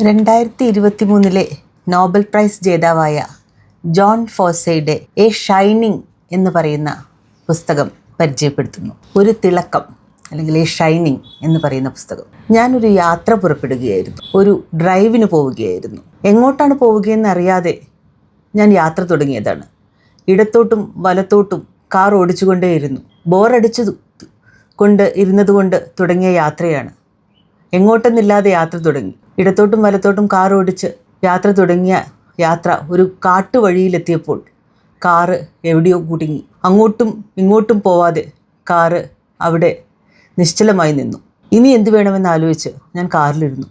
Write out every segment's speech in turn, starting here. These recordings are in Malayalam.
2023 നോബൽ പ്രൈസ് ജേതാവായ ജോൺ ഫോസയുടെ എ ഷൈനിങ് എന്ന് പറയുന്ന പുസ്തകം പരിചയപ്പെടുത്തുന്നു. ഒരു തിളക്കം അല്ലെങ്കിൽ എ ഷൈനിങ് എന്ന് പറയുന്ന പുസ്തകം. ഞാനൊരു യാത്ര പുറപ്പെടുകയായിരുന്നു, ഒരു ഡ്രൈവിന് പോവുകയായിരുന്നു. എങ്ങോട്ടാണ് പോവുകയെന്ന് അറിയാതെ ഞാൻ യാത്ര തുടങ്ങിയതാണ്. ഇടത്തോട്ടും വലത്തോട്ടും കാർ ഓടിച്ചുകൊണ്ടേയിരുന്നു. ബോറടിച്ചു കൊണ്ട് ഇരുന്നതുകൊണ്ട് തുടങ്ങിയ യാത്രയാണ്. എങ്ങോട്ടെന്നില്ലാതെ യാത്ര തുടങ്ങി. ഇടത്തോട്ടും വലത്തോട്ടും കാർ ഓടിച്ച് യാത്ര തുടങ്ങിയ യാത്ര ഒരു കാട്ടുവഴിയിലെത്തിയപ്പോൾ കാറ് എവിടെയോ കുടുങ്ങി. അങ്ങോട്ടും ഇങ്ങോട്ടും പോവാതെ കാറ് അവിടെ നിശ്ചലമായി നിന്നു. ഇനി എന്തു വേണമെന്ന് ആലോചിച്ച് ഞാൻ കാറിലിരുന്നു.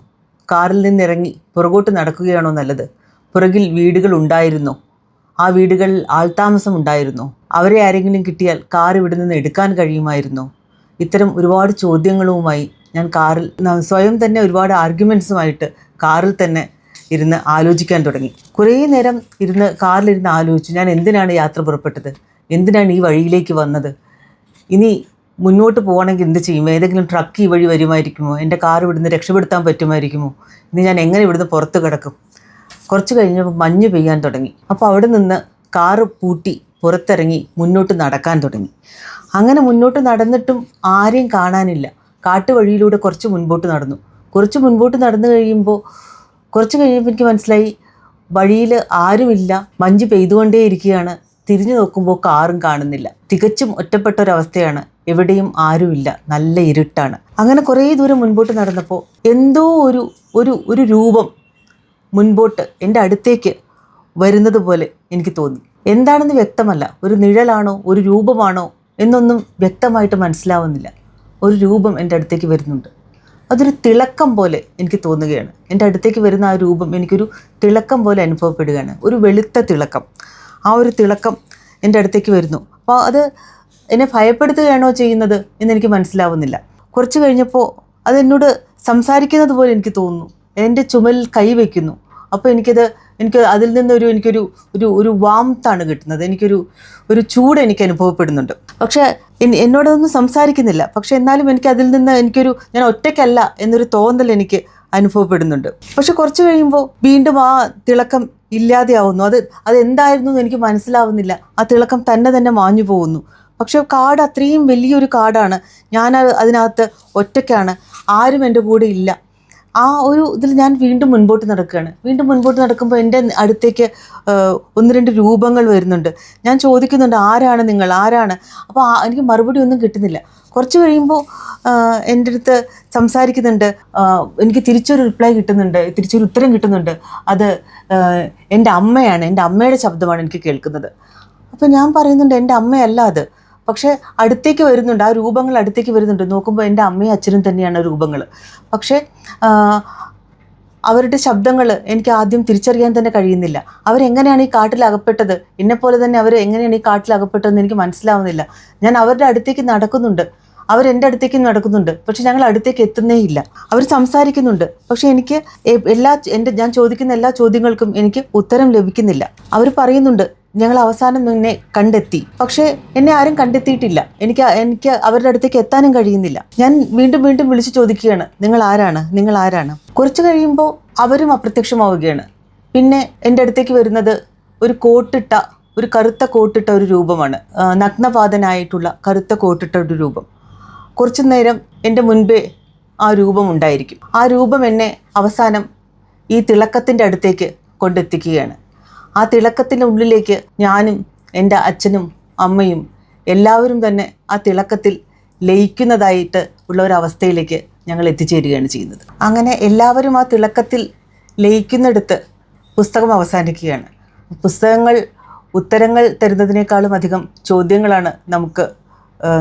കാറിൽ നിന്നിറങ്ങി പുറകോട്ട് നടക്കുകയാണോ നല്ലത്? പുറകിൽ വീടുകൾ ഉണ്ടായിരുന്നോ? ആ വീടുകളിൽ ആൾതാമസം ഉണ്ടായിരുന്നോ? അവരെ ആരെങ്കിലും കിട്ടിയാൽ കാർ ഇവിടെ നിന്ന് എടുക്കാൻ കഴിയുമായിരുന്നോ? ഇത്തരം ഒരുപാട് ചോദ്യങ്ങളുമായി ഞാൻ കാറിൽ സ്വയം തന്നെ ഒരുപാട് ആർഗ്യുമെൻറ്റ്സുമായിട്ട് കാറിൽ തന്നെ ഇരുന്ന് ആലോചിക്കാൻ തുടങ്ങി. കുറേ നേരം ഇരുന്ന് കാറിലിരുന്ന് ആലോചിച്ചു. ഞാൻ എന്തിനാണ് യാത്ര പുറപ്പെട്ടത്? എന്തിനാണ് ഈ വഴിയിലേക്ക് വന്നത്? ഇനി മുന്നോട്ട് പോകണമെങ്കിൽ എന്ത് ചെയ്യും? ഏതെങ്കിലും ട്രക്ക് ഈ വഴി വരുമായിരിക്കുമോ? എൻ്റെ കാർ ഇവിടുന്ന് രക്ഷപ്പെടുത്താൻ പറ്റുമായിരിക്കുമോ? ഇനി ഞാൻ എങ്ങനെ ഇവിടുന്ന് പുറത്ത് കിടക്കും? കുറച്ച് കഴിഞ്ഞപ്പോൾ മഞ്ഞ് പെയ്യാൻ തുടങ്ങി. അപ്പോൾ അവിടെ നിന്ന് കാറ് പൂട്ടി പുറത്തിറങ്ങി മുന്നോട്ട് നടക്കാൻ തുടങ്ങി. അങ്ങനെ മുന്നോട്ട് നടന്നിട്ടും ആരെയും കാണാനില്ല. കാട്ടുവഴിയിലൂടെ കുറച്ച് മുൻപോട്ട് നടന്നു. കുറച്ച് മുൻപോട്ട് നടന്നു കഴിയുമ്പോൾ എനിക്ക് മനസ്സിലായി വഴിയിൽ ആരുമില്ല. മഞ്ഞ് പെയ്തുകൊണ്ടേയിരിക്കുകയാണ്. തിരിഞ്ഞു നോക്കുമ്പോൾ കാറും കാണുന്നില്ല. തികച്ചും ഒറ്റപ്പെട്ട ഒരവസ്ഥയാണ്. എവിടെയും ആരുമില്ല. നല്ല ഇരുട്ടാണ്. അങ്ങനെ കുറേ ദൂരം മുൻപോട്ട് നടന്നപ്പോൾ എന്തോ ഒരു രൂപം മുൻപോട്ട് എൻ്റെ അടുത്തേക്ക് വരുന്നത് പോലെ എനിക്ക് തോന്നി. എന്താണെന്ന് വ്യക്തമല്ല. ഒരു നിഴലാണോ ഒരു രൂപമാണോ എന്നൊന്നും വ്യക്തമായിട്ട് മനസ്സിലാവുന്നില്ല. ഒരു രൂപം എൻ്റെ അടുത്തേക്ക് വരുന്നുണ്ട്. അതൊരു തിളക്കം പോലെ എനിക്ക് തോന്നുകയാണ്. എൻ്റെ അടുത്തേക്ക് വരുന്ന ആ രൂപം എനിക്കൊരു തിളക്കം പോലെ അനുഭവപ്പെടുകയാണ്. ഒരു വെളുത്ത തിളക്കം. ആ ഒരു തിളക്കം എൻ്റെ അടുത്തേക്ക് വരുന്നു. അപ്പോൾ അത് എന്നെ ഭയപ്പെടുത്തുകയാണോ ചെയ്യുന്നത് എന്നെനിക്ക് മനസ്സിലാവുന്നില്ല. കുറച്ച് കഴിഞ്ഞപ്പോൾ അതെന്നോട് സംസാരിക്കുന്നത് പോലെ എനിക്ക് തോന്നുന്നു. എൻ്റെ ചുമലിൽ കൈ വയ്ക്കുന്നു. അപ്പോൾ എനിക്ക് അതിൽ നിന്നൊരു ഒരു വാംത്താണ് കിട്ടുന്നത്. ഒരു ചൂട് എനിക്ക് അനുഭവപ്പെടുന്നുണ്ട്. പക്ഷേ എന്നോടൊന്നും സംസാരിക്കുന്നില്ല. പക്ഷെ എന്നാലും എനിക്ക് അതിൽ നിന്ന് ഞാൻ ഒറ്റയ്ക്കല്ല എന്നൊരു തോന്നൽ എനിക്ക് അനുഭവപ്പെടുന്നുണ്ട്. പക്ഷെ കുറച്ച് കഴിയുമ്പോൾ വീണ്ടും ആ തിളക്കം ഇല്ലാതെയാവുന്നു. അതെന്തായിരുന്നു എന്ന് എനിക്ക് മനസ്സിലാവുന്നില്ല. ആ തിളക്കം തന്നെ മാഞ്ഞു പോകുന്നു. പക്ഷെ കാട് അത്രയും വലിയൊരു കാടാണ്. ഞാൻ അതിനകത്ത് ഒറ്റയ്ക്കാണ്. ആരും എൻ്റെ കൂടെ ഇല്ല. ആ ഒരു ഇതിൽ ഞാൻ വീണ്ടും മുൻപോട്ട് നടക്കുകയാണ്. വീണ്ടും മുൻപോട്ട് നടക്കുമ്പോൾ എൻ്റെ അടുത്തേക്ക് ഒന്ന് രണ്ട് രൂപങ്ങൾ വരുന്നുണ്ട്. ഞാൻ ചോദിക്കുന്നുണ്ട്, ആരാണ് നിങ്ങൾ? ആരാണ്? അപ്പോൾ എനിക്ക് മറുപടി ഒന്നും കിട്ടുന്നില്ല. കുറച്ച് കഴിയുമ്പോൾ എൻ്റെ അടുത്ത് സംസാരിക്കുന്നുണ്ട്. എനിക്ക് തിരിച്ചൊരു റിപ്ലൈ കിട്ടുന്നുണ്ട്. തിരിച്ചൊരു ഉത്തരം കിട്ടുന്നുണ്ട്. അത് എൻ്റെ അമ്മയാണ്. എൻ്റെ അമ്മയുടെ ശബ്ദമാണ് എനിക്ക് കേൾക്കുന്നത്. അപ്പോൾ ഞാൻ പറയുന്നുണ്ട്, എൻ്റെ അമ്മയല്ല അത്. പക്ഷേ അടുത്തേക്ക് വരുന്നുണ്ട്. ആ രൂപങ്ങൾ അടുത്തേക്ക് വരുന്നുണ്ട്. നോക്കുമ്പോൾ എൻ്റെ അമ്മയും അച്ഛനും തന്നെയാണ് രൂപങ്ങൾ. പക്ഷേ അവരുടെ ശബ്ദങ്ങൾ എനിക്ക് ആദ്യം തിരിച്ചറിയാൻ തന്നെ കഴിയുന്നില്ല. അവരെങ്ങനെയാണ് ഈ കാട്ടിൽ അകപ്പെട്ടത്? എന്നെപ്പോലെ തന്നെ അവർ എങ്ങനെയാണ് ഈ കാട്ടിൽ അകപ്പെട്ടതെന്ന് എനിക്ക് മനസ്സിലാവുന്നില്ല. ഞാൻ അവരുടെ അടുത്തേക്ക് നടക്കുന്നുണ്ട്. അവരെൻ്റെ അടുത്തേക്ക് നടക്കുന്നുണ്ട്. പക്ഷെ ഞങ്ങൾ അടുത്തേക്ക് എത്തുന്നേ ഇല്ല. അവർ സംസാരിക്കുന്നുണ്ട്. പക്ഷെ എനിക്ക് ഞാൻ ചോദിക്കുന്ന എല്ലാ ചോദ്യങ്ങൾക്കും എനിക്ക് ഉത്തരം ലഭിക്കുന്നില്ല. അവർ പറയുന്നുണ്ട്, ഞങ്ങൾ അവസാനം നിന്നെ കണ്ടെത്തി. പക്ഷേ എന്നെ ആരും കണ്ടെത്തിയിട്ടില്ല. എനിക്ക് അവരുടെ അടുത്തേക്ക് എത്താനും കഴിയുന്നില്ല. ഞാൻ വീണ്ടും വിളിച്ചു ചോദിക്കുകയാണ്, നിങ്ങൾ ആരാണ്? കുറച്ച് കഴിയുമ്പോൾ അവരും അപ്രത്യക്ഷമാവുകയാണ്. പിന്നെ എൻ്റെ അടുത്തേക്ക് വരുന്നത് ഒരു കറുത്ത കോട്ടിട്ട ഒരു രൂപമാണ്. നഗ്നപാതനായിട്ടുള്ള കറുത്ത കോട്ടിട്ട ഒരു രൂപം. കുറച്ചു നേരം എൻ്റെ മുൻപേ ആ രൂപം ഉണ്ടായിരിക്കും. ആ രൂപം എന്നെ അവസാനം ഈ തിളക്കത്തിൻ്റെ അടുത്തേക്ക് കൊണ്ടെത്തിക്കുകയാണ്. ആ തിളക്കത്തിൻ്റെ ഉള്ളിലേക്ക് ഞാനും എൻ്റെ അച്ഛനും അമ്മയും എല്ലാവരും തന്നെ ആ തിളക്കത്തിൽ ലയിക്കുന്നതായിട്ട് ഉള്ള ഒരവസ്ഥയിലേക്ക് ഞങ്ങൾ എത്തിച്ചേരുകയാണ് ചെയ്യുന്നത്. അങ്ങനെ എല്ലാവരും ആ തിളക്കത്തിൽ ലയിക്കുന്നിടത്ത് പുസ്തകം അവസാനിക്കുകയാണ്. പുസ്തകങ്ങൾ ഉത്തരങ്ങൾ തരുന്നതിനേക്കാളും അധികം ചോദ്യങ്ങളാണ്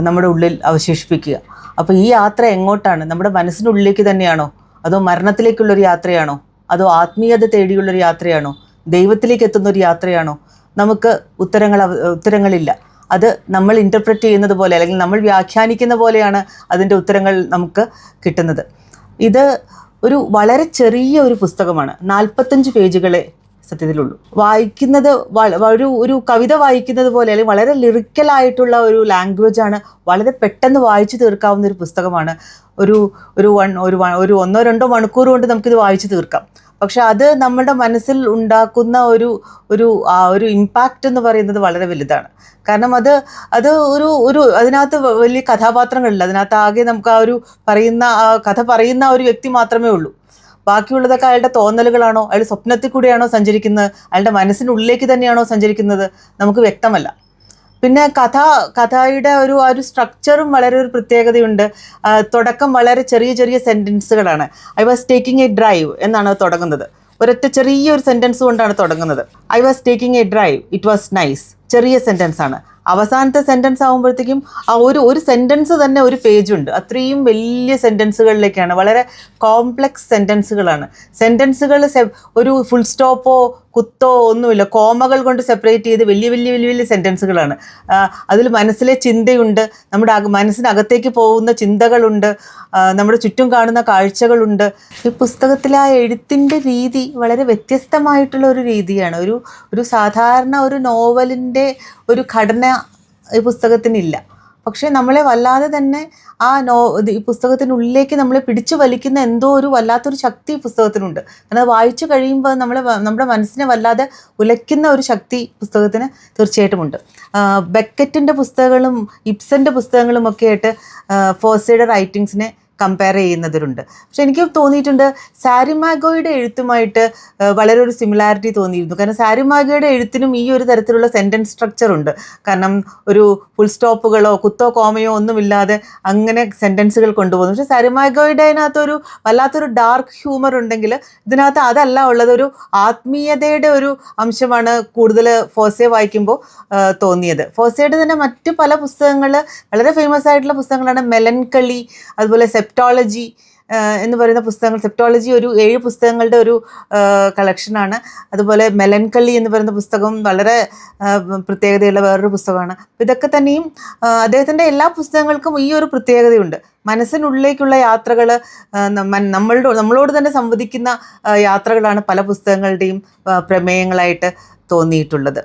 നമ്മുടെ ഉള്ളിൽ അവശേഷിപ്പിക്കുക. അപ്പോൾ ഈ യാത്ര എങ്ങോട്ടാണ്? നമ്മുടെ മനസ്സിനുള്ളിലേക്ക് തന്നെയാണോ? അതോ മരണത്തിലേക്കുള്ളൊരു യാത്രയാണോ? അതോ ആത്മീയത തേടിയുള്ളൊരു യാത്രയാണോ? ദൈവത്തിലേക്ക് എത്തുന്നൊരു യാത്രയാണോ? നമുക്ക് ഉത്തരങ്ങളില്ല. അത് നമ്മൾ ഇൻ്റർപ്രറ്റ് ചെയ്യുന്നത് പോലെ, അല്ലെങ്കിൽ നമ്മൾ വ്യാഖ്യാനിക്കുന്ന പോലെയാണ് അതിൻ്റെ ഉത്തരങ്ങൾ നമുക്ക് കിട്ടുന്നത്. ഇത് വളരെ ചെറിയ ഒരു പുസ്തകമാണ്. 45 പേജുകളെ സത്യത്തിലുള്ളൂ. വായിക്കുന്നത് ഒരു കവിത വായിക്കുന്നത് പോലെ, അല്ലെങ്കിൽ വളരെ ലിറിക്കലായിട്ടുള്ള ഒരു ലാംഗ്വേജാണ്. വളരെ പെട്ടെന്ന് വായിച്ചു തീർക്കാവുന്ന ഒരു പുസ്തകമാണ്. ഒരു ഒന്നോ രണ്ടോ മണിക്കൂർ കൊണ്ട് നമുക്കിത് വായിച്ചു തീർക്കാം. പക്ഷെ അത് നമ്മുടെ മനസ്സിൽ ഉണ്ടാക്കുന്ന ഒരു ഇമ്പാക്റ്റ് എന്ന് പറയുന്നത് വളരെ വലുതാണ്. കാരണം അത് അത് ഒരു ഒരു അതിനകത്ത് വലിയ കഥാപാത്രങ്ങളില്ല. അതിനകത്ത് ആകെ നമുക്ക് കഥ പറയുന്ന ഒരു വ്യക്തി മാത്രമേ ഉള്ളൂ. ബാക്കിയുള്ളതൊക്കെ അയാളുടെ തോന്നലുകളാണോ, അയാൾ സ്വപ്നത്തിൽ കൂടെയാണോ സഞ്ചരിക്കുന്നത്, അയാളുടെ മനസ്സിനുള്ളിലേക്ക് തന്നെയാണോ സഞ്ചരിക്കുന്നത്, നമുക്ക് വ്യക്തമല്ല. പിന്നെ കഥയുടെ ഒരു സ്ട്രക്ചറും വളരെ ഒരു പ്രത്യേകതയുണ്ട്. തുടക്കം വളരെ ചെറിയ ചെറിയ സെൻറ്റൻസുകളാണ്. I was taking a drive എന്നാണ് തുടങ്ങുന്നത്. ഒരൊറ്റ ചെറിയൊരു സെൻറ്റൻസ് കൊണ്ടാണ് തുടങ്ങുന്നത്. I was taking a drive, it was nice. ചെറിയ സെൻറ്റൻസ് ആണ്. അവസാനത്തെ സെൻറ്റൻസ് ആകുമ്പോഴത്തേക്കും ആ ഒരു സെൻറ്റൻസ് തന്നെ ഒരു പേജുണ്ട്. അത്രയും വലിയ സെൻറ്റൻസുകളിലേക്കാണ്, വളരെ കോംപ്ലക്സ് സെൻറ്റൻസുകളാണ്. സെൻറ്റൻസുകൾ ഒരു ഫുൾ സ്റ്റോപ്പോ കുത്തോ ഒന്നുമില്ല, കോമകൾ കൊണ്ട് സെപ്പറേറ്റ് ചെയ്ത് വലിയ വലിയ വലിയ വലിയ സെൻറ്റൻസുകളാണ്. അതിൽ മനസ്സിലെ ചിന്തയുണ്ട്, നമ്മുടെ മനസ്സിനകത്തേക്ക് പോകുന്ന ചിന്തകളുണ്ട്, നമ്മുടെ ചുറ്റും കാണുന്ന കാഴ്ചകളുണ്ട്. ഈ പുസ്തകത്തിലെ ആ എഴുത്തിൻ്റെ രീതി വളരെ വ്യത്യസ്തമായിട്ടുള്ള ഒരു രീതിയാണ്. ഒരു സാധാരണ ഒരു നോവലിൻ്റെ ഒരു ഘടന ഈ പുസ്തകത്തിനില്ല. പക്ഷേ നമ്മളെ വല്ലാതെ തന്നെ ഈ പുസ്തകത്തിനുള്ളിലേക്ക് നമ്മളെ പിടിച്ചു വലിക്കുന്ന എന്തോ ഒരു വല്ലാത്തൊരു ശക്തി ഈ പുസ്തകത്തിനുണ്ട്. കാരണം അത് വായിച്ചു കഴിയുമ്പോൾ നമ്മുടെ മനസ്സിനെ വല്ലാതെ ഉലയ്ക്കുന്ന ഒരു ശക്തി പുസ്തകത്തിന് തീർച്ചയായിട്ടും ഉണ്ട്. ബെക്കറ്റിൻ്റെ പുസ്തകങ്ങളും ഇബ്സൻ്റെ പുസ്തകങ്ങളും ഒക്കെ ആയിട്ട് ഫോസയുടെ റൈറ്റിങ്സിനെ കമ്പയർ ചെയ്യുന്നവരുണ്ട്. പക്ഷെ എനിക്ക് തോന്നിയിട്ടുണ്ട് സാരിമാഗോയുടെ എഴുത്തുമായിട്ട് വളരെ ഒരു സിമിലാരിറ്റി തോന്നിയിരുന്നു. കാരണം സാരിമാഗോയുടെ എഴുത്തിനും ഈ ഒരു തരത്തിലുള്ള സെൻറ്റൻസ് സ്ട്രക്ചർ ഉണ്ട്. കാരണം ഒരു ഫുൾ സ്റ്റോപ്പുകളോ കുത്തോ കോമയോ ഒന്നുമില്ലാതെ അങ്ങനെ സെൻറ്റൻസുകൾ കൊണ്ടുപോകുന്നു. പക്ഷേ സാരിമാഗോയുടെ അതിനകത്തൊരു വല്ലാത്തൊരു ഡാർക്ക് ഹ്യൂമർ ഉണ്ടെങ്കിൽ ഇതിനകത്ത് അതല്ല ഉള്ളത്. ഒരു ആത്മീയതയുടെ ഒരു അംശമാണ് കൂടുതൽ ഫോസെ വായിക്കുമ്പോൾ തോന്നിയത്. ഫോസയുടെ തന്നെ മറ്റു പല പുസ്തകങ്ങൾ വളരെ ഫേമസ് ആയിട്ടുള്ള പുസ്തകങ്ങളാണ്. മെലൻകളി, അതുപോലെ സെപ്റ്റോളജി എന്ന് പറയുന്ന പുസ്തകങ്ങൾ. സെപ്റ്റോളജി ഒരു 7 പുസ്തകങ്ങളുടെ ഒരു കളക്ഷനാണ്. അതുപോലെ മെലൻകളി എന്ന് പറയുന്ന പുസ്തകം വളരെ പ്രത്യേകതയുള്ള വേറൊരു പുസ്തകമാണ്. ഇതൊക്കെ തന്നെയും അദ്ദേഹത്തിൻ്റെ എല്ലാ പുസ്തകങ്ങൾക്കും ഈ ഒരു പ്രത്യേകതയുണ്ട്. മനസ്സിനുള്ളിലേക്കുള്ള യാത്രകൾ, നമ്മളോട് തന്നെ സംവദിക്കുന്ന യാത്രകളാണ് പല പുസ്തകങ്ങളുടെയും പ്രമേയങ്ങളായിട്ട് തോന്നിയിട്ടുള്ളത്.